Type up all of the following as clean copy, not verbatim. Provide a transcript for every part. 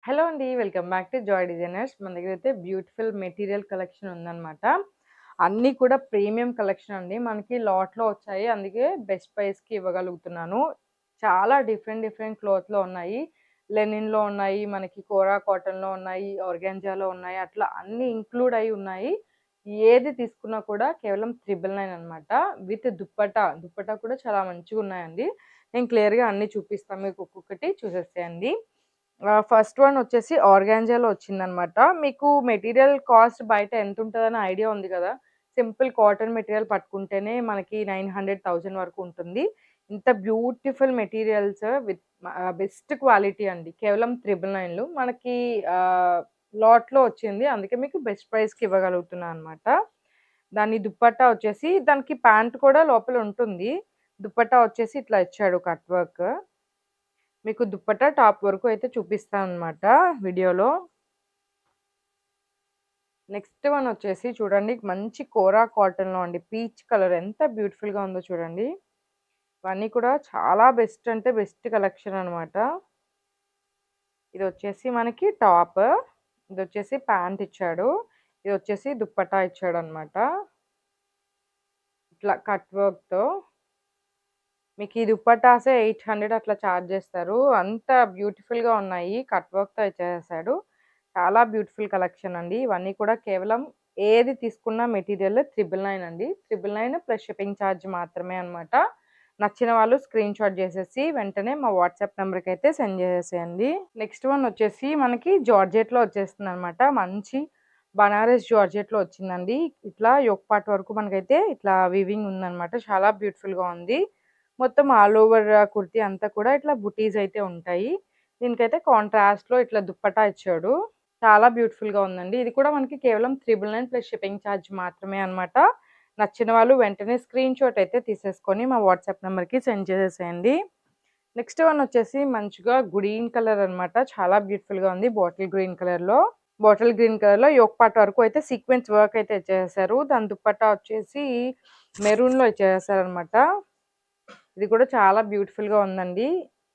Hello అండి. Welcome back to Joy designers. మన దగ్గరైతే బ్యూటిఫుల్ మెటీరియల్ కలెక్షన్ ఉందనమాట. అన్నీ కూడా ప్రీమియం కలెక్షన్ అండి. మనకి లాట్‌లో వచ్చాయి. అందుకే బెస్ట్ ప్రైస్‌కి ఇవ్వగలుగుతున్నాను. చాలా డిఫరెంట్ డిఫరెంట్ క్లాత్‌లో ఉన్నాయి. లెనిన్‌లో ఉన్నాయి, మనకి కోరా కాటన్‌లో ఉన్నాయి, ఆర్గాంజాలో ఉన్నాయి. అట్లా అన్నీ ఇంక్లూడ్ అయ్యి ఉన్నాయి. ఏది తీసుకున్నా కూడా కేవలం 999 అనమాట. విత్ దుప్పట్టా. దుప్పట్టా కూడా చాలా మంచిగున్నాయండి. నేను క్లియర్‌గా అన్నీ చూపిస్తాను మీకు ఒక్కొక్కటి చూసేసేయండి. ఫస్ట్ వన్ వచ్చేసి ఆర్గాంజాలో వచ్చిందనమాట. మీకు మెటీరియల్ కాస్ట్ బయట ఎంతుంటదని ఐడియా ఉంది గదా! సింపుల్ కాటన్ మెటీరియల్ పట్టుకుంటేనే మనకి 900, 1000 వరకు ఉంటుంది. ఇంత beautiful materials with best quality అండి. కేవలం 999 మనకి లాట్‌లో వచ్చింది. అందుకే మీకు బెస్ట్ ప్రైస్‌కి ఇవ్వగలుగుతున్నా అనమాట. దాని దుప్పట్టా వచ్చేసి దానికి ప్యాంట్ కూడా లోపల ఉంటుంది. దుప్పట్టా వచ్చేసి ఇట్లా ఇచ్చాడు కట్ వర్క్. మీకు దుప్పట్టా టాప్ వరకు అయితే చూపిస్తానన్నమాట వీడియోలో. నెక్స్ట్ వన్ వచ్చేసి చూడండి మంచి కోరా కాటన్‌లో అండి. పీచ్ కలర్ ఎంత బ్యూటిఫుల్‌గా ఉందో చూడండి. ఇవన్నీ కూడా చాలా బెస్ట్ అంటే బెస్ట్ కలెక్షన్ అనమాట. ఇదొచ్చేసి మనకి టాప్. ఇదొచ్చేసి ప్యాంట్ ఇచ్చాడు. ఇదొచ్చేసి దుప్పట్టా ఇచ్చాడనమాట. ఇట్లా కట్ వర్క్‌తో. మీకు ఈ దుప్పట్టాసే 800 అట్లా చార్జ్ చేస్తారు. అంత బ్యూటిఫుల్‌గా ఉన్నాయి. కట్ వర్క్‌తో ఇచ్చేసాడు. చాలా బ్యూటిఫుల్ కలెక్షన్ అండి. ఇవన్నీ కూడా కేవలం ఏది తీసుకున్న మెటీరియల్ 999 అండి. 999 ప్లస్ షిప్పింగ్ ఛార్జ్ మాత్రమే అన్నమాట. నచ్చిన వాళ్ళు స్క్రీన్ షాట్ చేసేసి వెంటనే మా వాట్సాప్ నంబర్‌కైతే సెండ్ చేసేసేయండి. నెక్స్ట్ వన్ వచ్చేసి మనకి జార్జెట్‌లో వచ్చేస్తుందన్నమాట. మంచి బనారస్ జార్జెట్‌లో వచ్చిందండి. ఇట్లా యోక్ పార్ట్ వరకు మనకైతే ఇట్లా వీవింగ్ ఉందన్నమాట. చాలా బ్యూటిఫుల్‌గా ఉంది. మొత్తం ఆల్ ఓవర్ కుర్తీ అంతా కూడా ఇట్లా బుటీస్ అయితే ఉంటాయి. దీనికైతే కాంట్రాస్ట్‌లో ఇట్లా దుప్పట్టా ఇచ్చాడు. చాలా బ్యూటిఫుల్‌గా ఉందండి. ఇది కూడా మనకి కేవలం 999 ప్లస్ షిప్పింగ్ ఛార్జ్ మాత్రమే అన్నమాట. నచ్చిన వాళ్ళు వెంటనే స్క్రీన్ షాట్ అయితే తీసేసుకొని మా వాట్సాప్ నంబర్‌కి సెండ్ చేసేసేయండి. నెక్స్ట్ వన్ వచ్చేసి మంచిగా గ్రీన్ కలర్ అన్నమాట. చాలా బ్యూటిఫుల్‌గా ఉంది. బాటిల్ గ్రీన్ కలర్‌లో. బాటిల్ గ్రీన్ కలర్‌లో యోక్ పార్ట్ వరకు అయితే సీక్వెన్స్ వర్క్ అయితే ఇచ్చేసారు. దాని దుప్పట్టా వచ్చేసి మెరూన్‌లో ఇచ్చేసారన్నమాట. ఇది కూడా చాలా బ్యూటిఫుల్‌గా ఉందండి.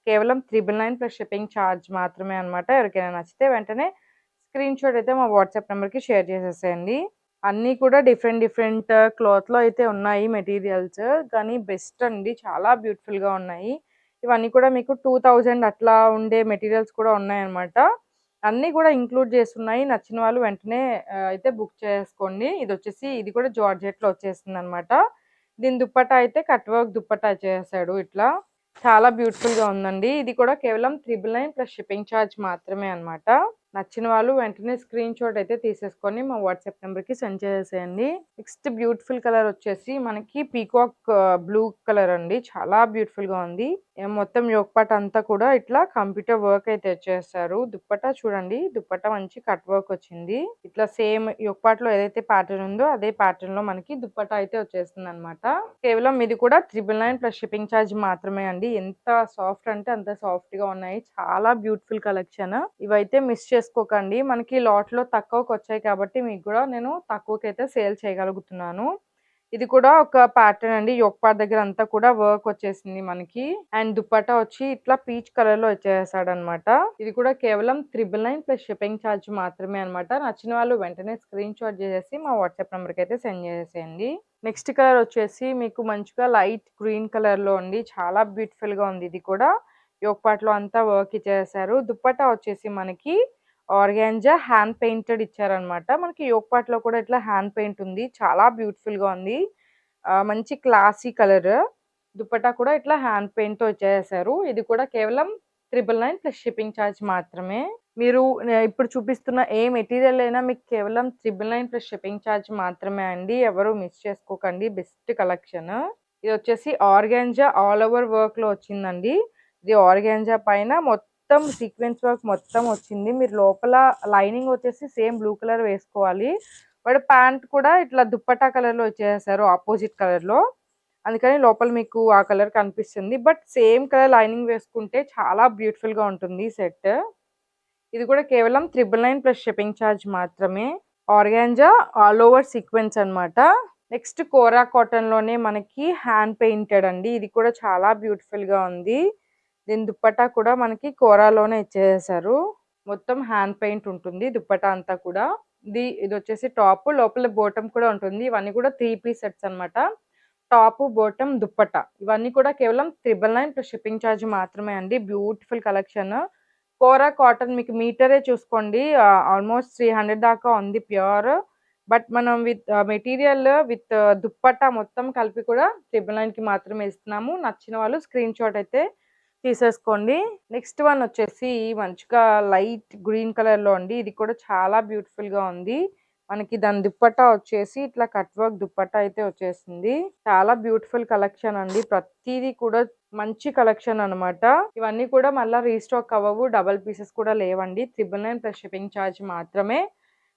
కేవలం 999 ప్లస్ షిప్పింగ్ ఛార్జ్ మాత్రమే అన్నమాట. ఎవరికైనా నచ్చితే వెంటనే స్క్రీన్ షాట్ అయితే మా వాట్సాప్ నంబర్‌కి షేర్ చేసేసేయండి. అన్నీ కూడా డిఫరెంట్ డిఫరెంట్ క్లాత్‌లో అయితే ఉన్నాయి మెటీరియల్స్. కానీ బెస్ట్ అండి. చాలా బ్యూటిఫుల్‌గా ఉన్నాయి. ఇవన్నీ కూడా మీకు 2000 అట్లా ఉండే మెటీరియల్స్ కూడా ఉన్నాయన్నమాట. అన్నీ కూడా ఇంక్లూడ్ చేసున్నాయి. నచ్చిన వాళ్ళు వెంటనే అయితే బుక్ చేసుకోండి. ఇదొచ్చేసి ఇది కూడా జార్జెట్‌లో వచ్చేసిందన్నమాట. దీని దుప్పట్టా అయితే కట్ వర్క్ దుప్పట్టా చేసాడు ఇట్లా. చాలా బ్యూటిఫుల్‌గా ఉందండి. ఇది కూడా కేవలం 999 ప్లస్ షిప్పింగ్ ఛార్జ్ మాత్రమే అన్నమాట. నచ్చిన వాళ్ళు వెంటనే స్క్రీన్ షాట్ అయితే తీసేసుకొని మా వాట్సాప్ నంబర్‌కి సెండ్ చేసేసేయండి. నెక్స్ట్ బ్యూటిఫుల్ కలర్ వచ్చేసి మనకి పీకాక్ బ్లూ కలర్ అండి. చాలా బ్యూటిఫుల్‌గా ఉంది. మొత్తం యోక్ పార్ట్ అంతా కూడా ఇట్లా కంప్యూటర్ వర్క్ అయితే చేశారు. దుప్పట్టా చూడండి. దుప్పట్టా మంచి కట్ వర్క్ వచ్చింది. ఇట్లా సేమ్ యోక్ పార్ట్‌లో ఏదైతే ప్యాటర్న్ ఉందో అదే ప్యాటర్న్‌లో మనకి దుప్పట్టా అయితే వచ్చేస్తుందన్నమాట. కేవలం ఇది కూడా 999 ప్లస్ షిప్పింగ్ ఛార్జ్ మాత్రమే అండి. ఎంత సాఫ్ట్ అంటే అంత సాఫ్ట్‌గా ఉన్నాయి. చాలా బ్యూటిఫుల్ కలెక్షన్. ఇవైతే మిస్ చేసుకోకండి. మనకి లాట్‌లో తక్కువకొచ్చాయి కాబట్టి మీకు గూడా నేను తక్కువకైతే సేల్ చేయగలుగుతున్నాను. ఇది కూడా ఒక ప్యాటర్న్ అండి. యోక్ పార్ట్ దగ్గర అంతా కూడా వర్క్ వచ్చేసింది మనకి. అండ్ దుపట్టా వచ్చి ఇట్లా పీచ్ కలర్‌లో ఇచ్చేసాడన్నమాట. ఇది కూడా కేవలం 999 ప్లస్ షిప్పింగ్ ఛార్జ్ మాత్రమే అన్నమాట. నచ్చిన వాళ్ళు వెంటనే స్క్రీన్ షాట్ చేసేసి మా వాట్సాప్ నంబర్‌కైతే సెండ్ చేసేసేయండి. నెక్స్ట్ కలర్ వచ్చేసి మీకు మంచిగా లైట్ గ్రీన్ కలర్‌లో అండి. చాలా బ్యూటిఫుల్‌గా ఉంది ఇది కూడా. యోక్ పార్ట్‌లో అంతా వర్క్ ఇచ్చేసారు. దుపట్టా వచ్చేసి మనకి ఆర్గాంజా హ్యాండ్ పెయింటెడ్ ఇచ్చారన్నమాట. మనకి యోక్ పార్ట్‌లో కూడా ఇట్లా హ్యాండ్ పెయింట్ ఉంది. చాలా బ్యూటిఫుల్‌గా ఉంది. మంచి క్లాసీ కలర్. దుపట్టా కూడా ఇట్లా హ్యాండ్ పెయింట్‌తో ఇచ్చేసారు. ఇది కూడా కేవలం 999 ప్లస్ షిప్పింగ్ ఛార్జ్ మాత్రమే. మీరు ఇప్పుడు చూపిస్తున్న ఏ మెటీరియల్ అయినా మీకు కేవలం 999 ప్లస్ షిప్పింగ్ ఛార్జ్ మాత్రమే అండి. ఎవరు మిస్ చేసుకోకండి. Best collection. ఇదొచ్చేసి ఆర్గాంజా ఆల్ ఓవర్ వర్క్‌లో వచ్చిందండి. ఇది ఆర్గాంజా పైన మొత్తం సీక్వెన్స్ వర్క్ మొత్తం వచ్చింది. మీరు లోపల లైనింగ్ వచ్చేసి సేమ్ బ్లూ కలర్ వేసుకోవాలి. బట్ ప్యాంట్ కూడా ఇట్లా దుప్పట్టా కలర్‌లో ఇచ్చేసారు ఆపోజిట్ కలర్‌లో. అందుకని లోపల మీకు ఆ కలర్ కనిపిస్తుంది. బట్ సేమ్ కలర్ లైనింగ్ వేసుకుంటే చాలా బ్యూటిఫుల్‌గా ఉంటుంది సెట్. ఇది కూడా కేవలం 999 ప్లస్ షిప్పింగ్ ఛార్జ్ మాత్రమే. ఆర్గాంజా ఆల్ ఓవర్ సీక్వెన్స్ అన్నమాట. నెక్స్ట్ కోరా కాటన్‌లోనే మనకి హ్యాండ్ పెయింటెడ్ అండి. ఇది కూడా చాలా బ్యూటిఫుల్‌గా ఉంది. దీని దుప్పట్టా కూడా మనకి కోరాలోనే ఇచ్చేసారు. మొత్తం హ్యాండ్ పెయింట్ ఉంటుంది దుప్పటా అంతా కూడా. ఇది వచ్చేసి టాప్, లోపల బాటమ్ కూడా ఉంటుంది. ఇవన్నీ కూడా 3 పీస్ సెట్స్ అన్నమాట. టాప్, బాటమ్, దుప్పట్టా ఇవన్నీ కూడా కేవలం 999 ప్లస్ షిప్పింగ్ ఛార్జ్ మాత్రమే అండి. Beautiful collection. కోరా కాటన్ మీకు మీటరే చూసుకోండి ఆల్మోస్ట్ 300 దాకా ఉంది ప్యూర్. బట్ మనం విత్ మెటీరియల్ విత్ దుప్పట్టా మొత్తం కలిపి కూడా 999కి మాత్రమే ఇస్తున్నాము. నచ్చిన వాళ్ళు స్క్రీన్ షాట్ అయితే తీసేసుకోండి. నెక్స్ట్ వన్ వచ్చేసి మంచిగా లైట్ గ్రీన్ కలర్లో అండి. ఇది కూడా చాలా బ్యూటిఫుల్గా ఉంది. మనకి దాని దుప్పట్టా వచ్చేసి ఇట్లా కట్ వర్క్ దుప్పట్టా అయితే వచ్చేసింది. చాలా బ్యూటిఫుల్ కలెక్షన్ అండి. ప్రతిదీ కూడా మంచి కలెక్షన్ అనమాట. ఇవన్నీ కూడా మళ్ళీ రీస్టాక్ అవ్వవు, డబల్ పీసెస్ కూడా లేవండి. 999 ప్లస్ షిప్పింగ్ ఛార్జ్ మాత్రమే.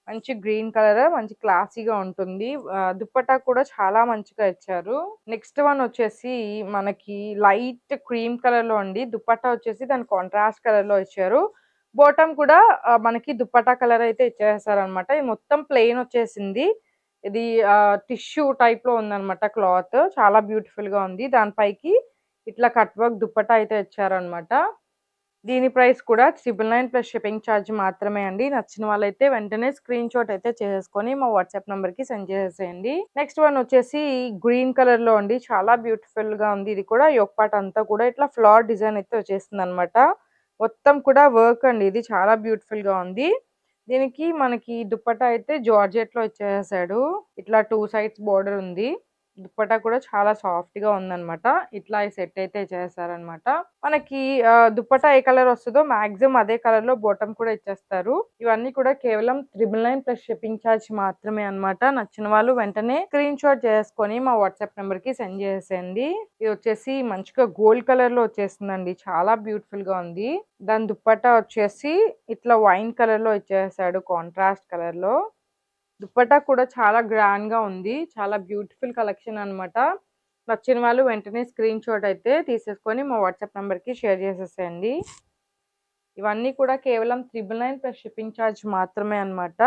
మంచి గ్రీన్ కలర్, మంచి క్లాసీగా ఉంటుంది. దుప్పట్టా కూడా చాలా మంచిగా ఇచ్చారు. నెక్స్ట్ వన్ వచ్చేసి మనకి లైట్ క్రీమ్ కలర్ లో అండి. దుప్పట్టా వచ్చేసి దాని కాంట్రాస్ట్ కలర్ లో ఇచ్చారు. బాటమ్ కూడా మనకి దుప్పట్టా కలర్ అయితే ఇచ్చేసారనమాట. ఇది మొత్తం ప్లెయిన్ వచ్చేసింది. ఇది టిష్యూ టైప్ లో ఉందన్నమాట క్లాత్. చాలా బ్యూటిఫుల్ గా ఉంది. దానిపైకి ఇట్లా కట్ వర్క్ దుప్పట్టా అయితే ఇచ్చారనమాట. దీని ప్రైస్ కూడా 999 ప్లస్ షిప్పింగ్ ఛార్జ్ మాత్రమే అండి. నచ్చిన వాళ్ళైతే వెంటనే స్క్రీన్ షాట్ అయితే చేసుకొని మా వాట్సాప్ నంబర్ కి సెండ్ చేసేయండి. నెక్స్ట్ వన్ వచ్చేసి గ్రీన్ కలర్ లో అండి. చాలా బ్యూటిఫుల్ గా ఉంది. ఇది కూడా యోక్ పార్ట్ అంతా కూడా ఇట్లా ఫ్లవర్ డిజైన్ అయితే వచ్చేసింది అనమాట. మొత్తం కూడా వర్క్ అండి. ఇది చాలా బ్యూటిఫుల్ గా ఉంది. దీనికి మనకి దుప్పట్టా అయితే జార్జెట్ లో ఇచ్చేసాడు. ఇట్లా 2 సైడ్స్ బోర్డర్ ఉంది. దుప్పట్టా కూడా చాలా సాఫ్ట్ గా ఉందన్నమాట. ఇట్లా ఈ సెట్ అయితే చేశారనమాట. మనకి దుప్పట్టా ఏ కలర్ వస్తుందో మాక్సిమం అదే కలర్ లో బాటమ్ కూడా ఇచ్చేస్తారు. ఇవన్నీ కూడా కేవలం 999 ప్లస్ షిప్పింగ్ ఛార్జ్ మాత్రమే అన్నమాట. నచ్చిన వాళ్ళు వెంటనే స్క్రీన్ షాట్ చేసుకొని మా వాట్సాప్ నెంబర్ కి సెండ్ చేసేయండి. ఇది వచ్చేసి మంచిగా గోల్డ్ కలర్ లో వచ్చేసిందండి. చాలా బ్యూటిఫుల్ గా ఉంది. దాని దుప్పట్టా వచ్చేసి ఇట్లా వైన్ కలర్ లో ఇచ్చేసాడు, కాంట్రాస్ట్ కలర్ లో. దుప్పట్టా కూడా చాలా గ్రాండ్ గా ఉంది. చాలా బ్యూటిఫుల్ కలెక్షన్ అన్నమాట. నచ్చిన వాళ్ళు వెంటనే స్క్రీన్ షాట్ అయితే తీసేసుకొని మా వాట్సాప్ నెంబర్ కి షేర్ చేసేసేయండి. ఇవన్నీ కూడా కేవలం 999 ప్లస్ షిప్పింగ్ ఛార్జ్ మాత్రమే అన్నమాట.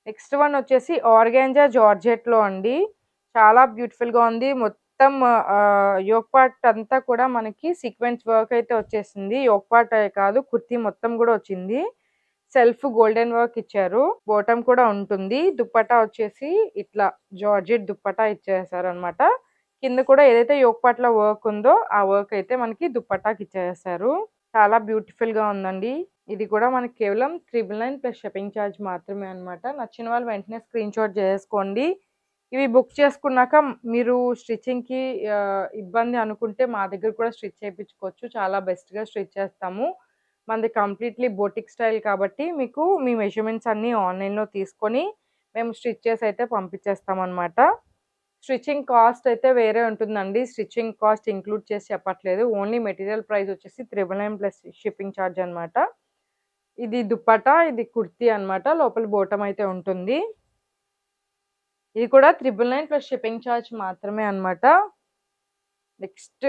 నెక్స్ట్ వన్ వచ్చేసి ఆర్గాంజా జార్జెట్ లో అండి. చాలా బ్యూటిఫుల్ గా ఉంది. మొత్తం యోక్ పార్ట్ అంతా కూడా మనకి సీక్వెన్స్ వర్క్ అయితే వచ్చేసింది. యోక్ పార్ట్ కాదు, కుర్తీ మొత్తం కూడా వచ్చింది. సెల్ఫ్ గోల్డెన్ వర్క్ ఇచ్చారు. బాటమ్ కూడా ఉంటుంది. దుప్పట్టా వచ్చేసి ఇట్లా జార్జెట్ దుప్పట్టా ఇచ్చేసారు అనమాట. కింద కూడా ఏదైతే యోక్ పార్ట్ లో వర్క్ ఉందో ఆ వర్క్ అయితే మనకి దుప్పట్టాకి ఇచ్చేసారు. చాలా బ్యూటిఫుల్ గా ఉందండి. ఇది కూడా మనకి కేవలం 999 ప్లస్ షిప్పింగ్ ఛార్జ్ మాత్రమే అన్నమాట. నచ్చిన వాళ్ళు వెంటనే స్క్రీన్ షాట్ చేసుకోండి. ఇవి బుక్ చేసుకున్నాక మీరు స్టిచ్చింగ్ కి ఇబ్బంది అనుకుంటే మా దగ్గర కూడా స్టిచ్ చేయించుకోవచ్చు. చాలా బెస్ట్ గా స్టిచ్ చేస్తాము. మనది కంప్లీట్లీ బోటిక్ స్టైల్ కాబట్టి మీకు మీ మెజర్మెంట్స్ అన్నీ ఆన్లైన్లో తీసుకొని మేము స్టిచ్ చేసి అయితే పంపించేస్తాం అనమాట. స్టిచ్చింగ్ కాస్ట్ అయితే వేరే ఉంటుందండి. స్టిచ్చింగ్ కాస్ట్ ఇంక్లూడ్ చేసి చెప్పట్లేదు. ఓన్లీ మెటీరియల్ ప్రైస్ వచ్చేసి 999 ప్లస్ షిప్పింగ్ ఛార్జ్ అనమాట. ఇది దుప్పటా, ఇది కుర్తీ అనమాట. లోపల బోటం అయితే ఉంటుంది. ఇది కూడా 999 ప్లస్ షిప్పింగ్ ఛార్జ్ మాత్రమే అనమాట. నెక్స్ట్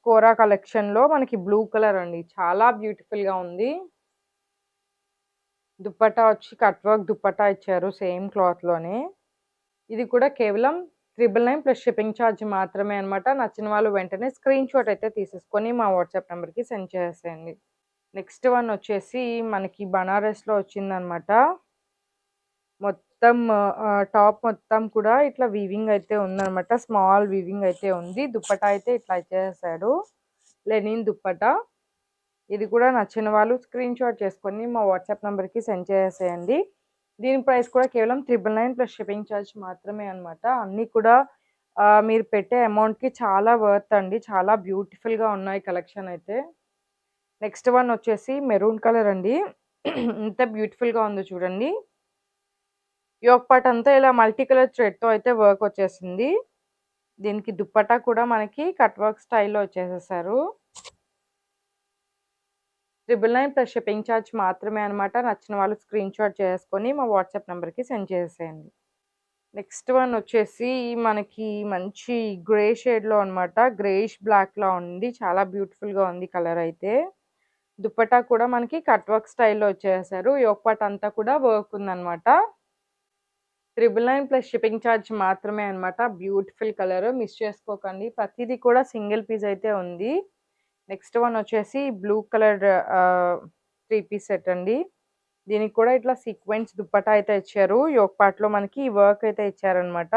కోరా కలెక్షన్ లో మనకి బ్లూ కలర్ అండి. చాలా బ్యూటిఫుల్ గా ఉంది. దుప్పట్టా వచ్చి కట్ వర్క్ దుప్పట్టా ఇచ్చారు సేమ్ క్లాత్ లోనే. ఇది కూడా కేవలం 999 ప్లస్ షిప్పింగ్ ఛార్జ్ మాత్రమే అనమాట. నచ్చిన వాళ్ళు వెంటనే స్క్రీన్ షాట్ అయితే తీసేసుకొని మా వాట్సాప్ నెంబర్కి సెండ్ చేసేయండి. నెక్స్ట్ వన్ వచ్చేసి మనకి బనారస్లో వచ్చిందనమాట. మొత్తం టాప్ మొత్తం కూడా ఇట్లా వీవింగ్ అయితే ఉందనమాట. స్మాల్ వీవింగ్ అయితే ఉంది. దుప్పట్టా అయితే ఇట్లా ఇచ్చేసాడు, లెనిన్ దుప్పట్టా. ఇది కూడా నచ్చిన వాళ్ళు స్క్రీన్ షాట్ చేసుకొని మా వాట్సాప్ నెంబర్కి సెండ్ చేసేయండి. దీని ప్రైస్ కూడా కేవలం 999 ప్లస్ షిప్పింగ్ ఛార్జ్ మాత్రమే అనమాట. అన్నీ కూడా మీరు పెట్టే అమౌంట్కి చాలా వర్త్ అండి. చాలా బ్యూటిఫుల్గా ఉన్నాయి కలెక్షన్ అయితే. నెక్స్ట్ వన్ వచ్చేసి మెరూన్ కలర్ అండి. ఎంత బ్యూటిఫుల్గా ఉందో చూడండి. యోక్ పార్ట్ అంతా ఇలా మల్టీ కలర్ థ్రెడ్తో అయితే వర్క్ వచ్చేసింది. దీనికి దుప్పట్టా కూడా మనకి కట్ వర్క్ స్టైల్లో వచ్చేసేసారు. 999 ప్లస్ షిప్పింగ్ ఛార్జ్ మాత్రమే అనమాట. నచ్చిన వాళ్ళు స్క్రీన్ షాట్ చేసుకొని మా వాట్సాప్ నెంబర్కి సెండ్ చేసేయండి. నెక్స్ట్ వన్ వచ్చేసి మనకి మంచి గ్రే షేడ్లో అనమాట. గ్రేష్ బ్లాక్లో ఉంది. చాలా బ్యూటిఫుల్గా ఉంది కలర్ అయితే. దుప్పట్టా కూడా మనకి కట్ వర్క్ స్టైల్లో వచ్చేసారు. యోక్ పార్ట్ అంతా కూడా వర్క్ ఉందన్నమాట. 999 ప్లస్ షిప్పింగ్ ఛార్జ్ మాత్రమే అనమాట. బ్యూటిఫుల్ కలర్, మిస్ చేసుకోకండి. ప్రతిదీ కూడా సింగిల్ పీస్ అయితే ఉంది. నెక్స్ట్ వన్ వచ్చేసి బ్లూ కలర్ 3 పీస్ సెట్ అండి. దీనికి కూడా ఇట్లా సీక్వెన్స్ దుప్పటా అయితే ఇచ్చారు. యోక్ పార్ట్‌లో మనకి వర్క్ అయితే ఇచ్చారనమాట.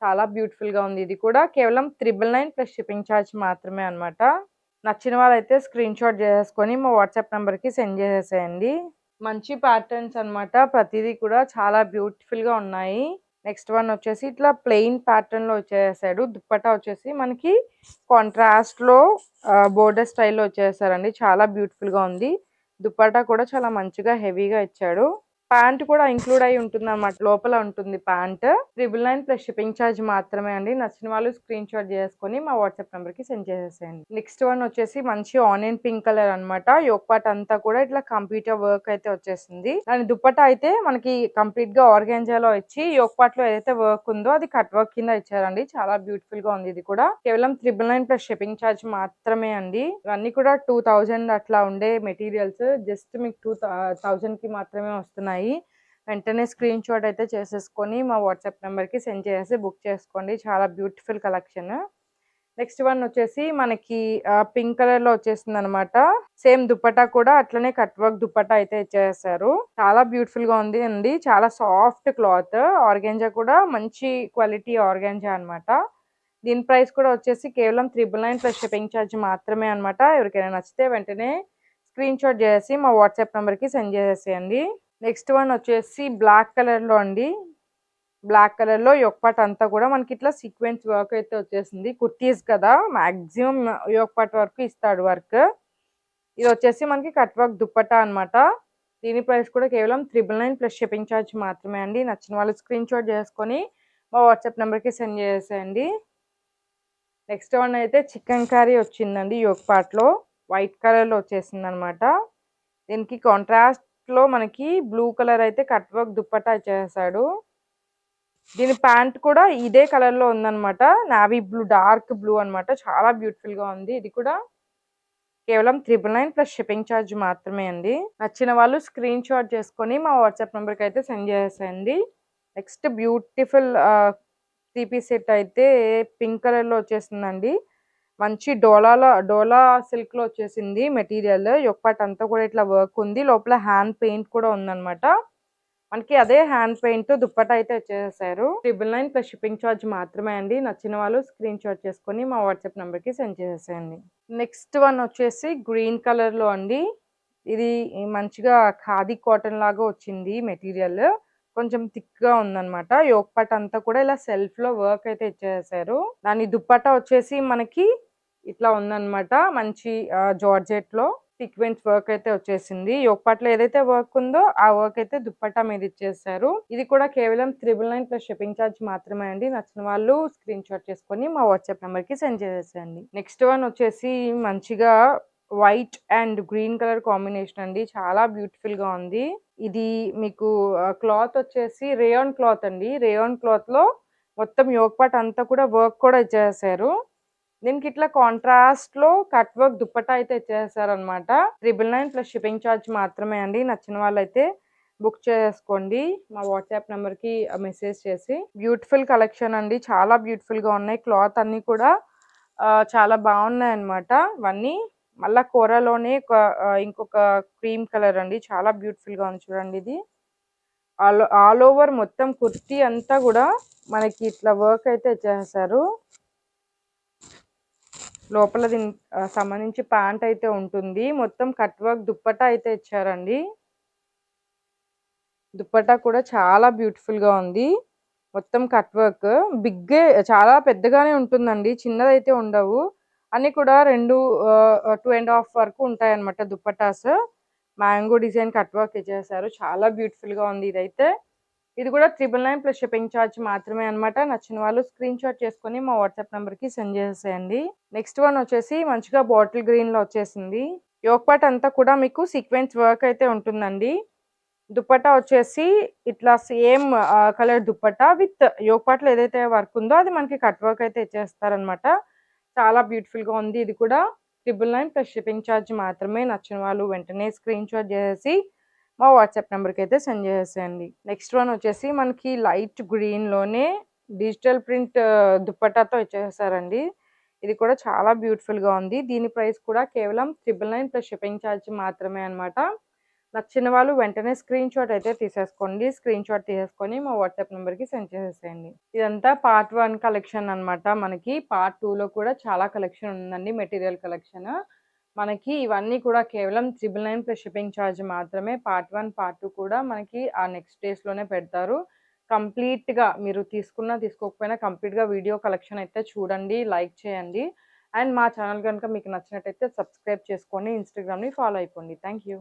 చాలా బ్యూటిఫుల్‌గా ఉంది. ఇది కూడా కేవలం 999 ప్లస్ షిప్పింగ్ ఛార్జ్ మాత్రమే అనమాట. నచ్చిన వాళ్ళైతే స్క్రీన్ షాట్ చేసేసుకొని మా వాట్సాప్ నంబర్‌కి సెండ్ చేసేసేయండి. మంచి ప్యాటర్న్స్ అనమాట. ప్రతిదీ కూడా చాలా బ్యూటిఫుల్‌గా ఉన్నాయి. నెక్స్ట్ వన్ వచ్చేసి ఇట్లా ప్లెయిన్ ప్యాటర్న్‌లో వచ్చేసాడు. దుప్పట్టా వచ్చేసి మనకి కాంట్రాస్ట్‌లో బోర్డర్ స్టైల్‌లో వచ్చేసారండి. చాలా బ్యూటిఫుల్‌గా ఉంది. దుప్పట్టా కూడా చాలా మంచిగా హెవీగా ఇచ్చాడు. ప్యాంట్ కూడా ఇంక్లూడ్ అయి ఉంటుందన్నమాట. లోపల ఉంటుంది ప్యాంట్. 999 ప్లస్ షిప్పింగ్ ఛార్జ్ మాత్రమే అండి. నచ్చిన వాళ్ళు స్క్రీన్ షాట్ చేసుకొని మా వాట్సాప్ నంబర్‌కి సెండ్ చేసేసేయండి. నెక్స్ట్ వన్ వచ్చేసి మంచి ఆనియన్ పింక్ కలర్ అనమాట. యోక్ పార్ట్ అంతా కూడా ఇట్లా కంప్యూటర్ వర్క్ అయితే వచ్చేసింది. దాని దుప్పట్టా అయితే మనకి కంప్లీట్ గా ఆర్గాంజాలో ఇచ్చి యోక్ పార్ట్ లో ఏదైతే వర్క్ ఉందో అది కట్ వర్క్ కింద ఇచ్చారండి. చాలా బ్యూటిఫుల్ గా ఉంది. ఇది కూడా కేవలం 999 ప్లస్ షిప్పింగ్ ఛార్జ్ మాత్రమే అండి. ఇవన్నీ కూడా 2000 అట్లా ఉండే మెటీరియల్స్ జస్ట్ మీకు 2000 కి మాత్రమే వస్తున్నాయి. వెంటనే స్క్రీన్ షాట్ అయితే చేసేసుకొని మా వాట్సాప్ నెంబర్కి సెండ్ చేసి బుక్ చేసుకోండి. చాలా బ్యూటిఫుల్ కలెక్షన్. నెక్స్ట్ వన్ వచ్చేసి మనకి పింక్ కలర్ లో వచ్చేసింది అనమాట. సేమ్ దుప్పట్టా కూడా అట్లనే కట్ వర్క్ దుప్పట్టా అయితే ఇచ్చేసారు. చాలా బ్యూటిఫుల్ గా ఉంది అండి. చాలా సాఫ్ట్ క్లాత్. ఆర్గాంజా కూడా మంచి క్వాలిటీ ఆర్గాంజా అనమాట. దీని ప్రైస్ కూడా వచ్చేసి కేవలం 999 ప్లస్ షిప్పింగ్ ఛార్జ్ మాత్రమే అనమాట. ఎవరికైనా నచ్చితే వెంటనే స్క్రీన్ షాట్ చేసి మా వాట్సాప్ నెంబర్కి సెండ్ చేసేయండి. నెక్స్ట్ వన్ వచ్చేసి బ్లాక్ కలర్ లో అండి. బ్లాక్ కలర్ లో యోక్ పార్ట్ అంతా కూడా మనకి ఇట్లా సీక్వెన్స్ వర్క్ అయితే వచ్చేసింది. కుర్తీస్ కదా మాక్సిమం యోక్ పార్ట్ వరకు ఇస్తాడు వర్క్. ఇది వచ్చేసి మనకి కట్ వర్క్ దుప్పట్టా అనమాట. దీని ప్రైస్ కూడా కేవలం 999 ప్లస్ షిప్పింగ్ ఛార్జ్ మాత్రమే అండి. నచ్చిన వాళ్ళు స్క్రీన్ షాట్ చేసుకొని మా వాట్సాప్ నెంబర్కి సెండ్ చేసేయండి. నెక్స్ట్ వన్ అయితే చికెన్ కర్రీ వచ్చిందండి. యోక్ పార్ట్ లో వైట్ కలర్ లో వచ్చేసింది అనమాట. దీనికి కాంట్రాస్ట్ లో మనకి బ్లూ కలర్ అయితే కట్ వర్క్ దుప్పట్టా ఇచ్చేసాడు. దీని ప్యాంట్ కూడా ఇదే కలర్ లో ఉందన్నమాట. నావీ బ్లూ, డార్క్ బ్లూ అనమాట. చాలా బ్యూటిఫుల్ గా ఉంది. ఇది కూడా కేవలం 999 ప్లస్ షిప్పింగ్ ఛార్జ్ మాత్రమే అండి. నచ్చిన వాళ్ళు స్క్రీన్ షాట్ చేసుకొని మా వాట్సాప్ నెంబర్కి అయితే సెండ్ చేసేయండి. నెక్స్ట్ బ్యూటిఫుల్ 3 పీస్ సెట్ అయితే పింక్ కలర్ లో వచ్చేసిందండి. మంచి డోలా సిల్క్ లో వచ్చేసింది మెటీరియల్. యోక్ పార్ట్ అంతా కూడా ఇట్లా వర్క్ ఉంది. లోపల హ్యాండ్ పెయింట్ కూడా ఉందన్నమాట. మనకి అదే హ్యాండ్ పెయింట్ దుప్పట్టా అయితే వచ్చేసారు. 999 ప్లస్ షిప్పింగ్ ఛార్జ్ మాత్రమే అండి. నచ్చిన వాళ్ళు స్క్రీన్ షాట్ చేసుకొని మా వాట్సాప్ నెంబర్ కి సెండ్ చేసేయండి. నెక్స్ట్ వన్ వచ్చేసి గ్రీన్ కలర్ లో అండి. ఇది మంచిగా ఖాదీ కాటన్ లాగా వచ్చింది మెటీరియల్. కొంచెం థిక్ గా ఉందన్నమాట. యోక్ పార్ట్ అంతా కూడా ఇలా సెల్ఫ్ లో వర్క్ అయితే ఇచ్చేసారు. దాని దుప్పట్టా వచ్చేసి మనకి ఇట్లా ఉందన్నమాట. మంచి జార్జెట్ లో సీక్వెన్స్ వర్క్ అయితే వచ్చేసింది. యోక్ పార్ట్ లో ఏదైతే వర్క్ ఉందో ఆ వర్క్ అయితే దుప్పట్టా మీద ఇచ్చేసారు. ఇది కూడా కేవలం 999 ప్లస్ షిప్పింగ్ ఛార్జ్ మాత్రమే అండి. నచ్చిన వాళ్ళు స్క్రీన్ షాట్ చేసుకొని మా వాట్సాప్ నెంబర్ కి సెండ్ చేసేయండి. నెక్స్ట్ వన్ వచ్చేసి మంచిగా white and green colour combination అండి. చాలా బ్యూటిఫుల్ గా ఉంది. ఇది మీకు క్లాత్ వచ్చేసి రేయాన్ క్లాత్ అండి. రేయాన్ క్లాత్ లో మొత్తం యోక్ పార్ట్ అంతా కూడా వర్క్ కూడా ఇచ్చేసారు. దీనికి ఇట్లా కాంట్రాస్ట్ లో కట్ వర్క్ దుప్పట్టా అయితే ఇచ్చేసారనమాట. 999 ప్లస్ షిప్పింగ్ ఛార్జ్ మాత్రమే అండి. నచ్చిన వాళ్ళైతే బుక్ చేసుకోండి మా వాట్సాప్ నెంబర్ కి మెసేజ్ చేసి. బ్యూటిఫుల్ కలెక్షన్ అండి. చాలా బ్యూటిఫుల్ గా ఉన్నాయి. క్లాత్ అన్ని కూడా చాలా బాగున్నాయి అనమాట. ఇవన్నీ మళ్ళా కూరలోనే ఇంకొక క్రీమ్ కలర్ అండి. చాలా బ్యూటిఫుల్ గా ఉంది చూడండి. ఇది ఆల్ ఓవర్ మొత్తం కుర్తీ అంతా కూడా మనకి ఇట్లా వర్క్ అయితే ఇచ్చేసారు. లోపల దీనికి సంబంధించి ప్యాంట్ అయితే ఉంటుంది. మొత్తం కట్ వర్క్ దుప్పట్టా అయితే ఇచ్చారండి. దుప్పట్టా కూడా చాలా బ్యూటిఫుల్ గా ఉంది. మొత్తం కట్ వర్క్ చాలా పెద్దగానే ఉంటుందండి. చిన్నదైతే ఉండవు. అన్ని కూడా 2.5 వరకు ఉంటాయి అన్నమాట dupattas. Mango design cut work ఇచ్చేసారు. చాలా బ్యూటిఫుల్ గా ఉంది ఇదైతే. ఇది కూడా 999 ప్లస్ షిప్పింగ్ ఛార్జ్ మాత్రమే అనమాట. నచ్చిన వాళ్ళు స్క్రీన్ షాట్ చేసుకొని మా వాట్సాప్ నెంబర్ కి సెండ్ చేసేయండి. నెక్స్ట్ వన్ వచ్చేసి మంచిగా బాటిల్ గ్రీన్ లో వచ్చేసింది. యోక్ పార్ట్ అంతా కూడా మీకు సీక్వెన్స్ వర్క్ అయితే ఉంటుందండి. దుప్పట్టా వచ్చేసి ఇట్లా same colour dupatta with yoke part లో ఏదైతే వర్క్ ఉందో అది మనకి కట్ వర్క్ అయితే ఇచ్చేస్తారనమాట. చాలా బ్యూటిఫుల్ గా ఉంది. ఇది కూడా 999 ప్లస్ షిప్పింగ్ ఛార్జ్ మాత్రమే. నచ్చిన వాళ్ళు వెంటనే స్క్రీన్ షాట్ చేసి మా వాట్సాప్ నెంబర్కి అయితే సెండ్ చేసేయండి. నెక్స్ట్ వన్ వచ్చేసి మనకి లైట్ గ్రీన్ లోనే డిజిటల్ ప్రింట్ దుప్పట్టాతో ఇచ్చేసారండి. ఇది కూడా చాలా బ్యూటిఫుల్ గా ఉంది. దీని ప్రైస్ కూడా కేవలం 999 ప్లస్ షిప్పింగ్ ఛార్జ్ మాత్రమే అనమాట. నచ్చిన వాళ్ళు వెంటనే స్క్రీన్ షాట్ అయితే తీసేసుకోండి. స్క్రీన్ షాట్ తీసేసుకొని మా వాట్సాప్ నెంబర్‌కి సెండ్ చేసేసేయండి. ఇదంతా పార్ట్ 1 కలెక్షన్ అనమాట. మనకి పార్ట్ 2లో కూడా చాలా కలెక్షన్ ఉందండి. Material collection. మనకి ఇవన్నీ కూడా కేవలం 999 ప్లస్ షిప్పింగ్ ఛార్జ్ మాత్రమే. పార్ట్ 1, పార్ట్ 2 కూడా మనకి ఆ నెక్స్ట్ డేస్‌లోనే పెడతారు. కంప్లీట్‌గా మీరు తీసుకున్నా, తీసుకోకపోయినా కంప్లీట్‌గా వీడియో కలెక్షన్ అయితే చూడండి. లైక్ చేయండి. అండ్ మా ఛానల్ గనుక మీకు నచ్చినట్టయితే సబ్స్క్రైబ్ చేసుకోండి. ఇన్‌స్టాగ్రామ్‌ని ఫాలో అయిపోండి. Thank you.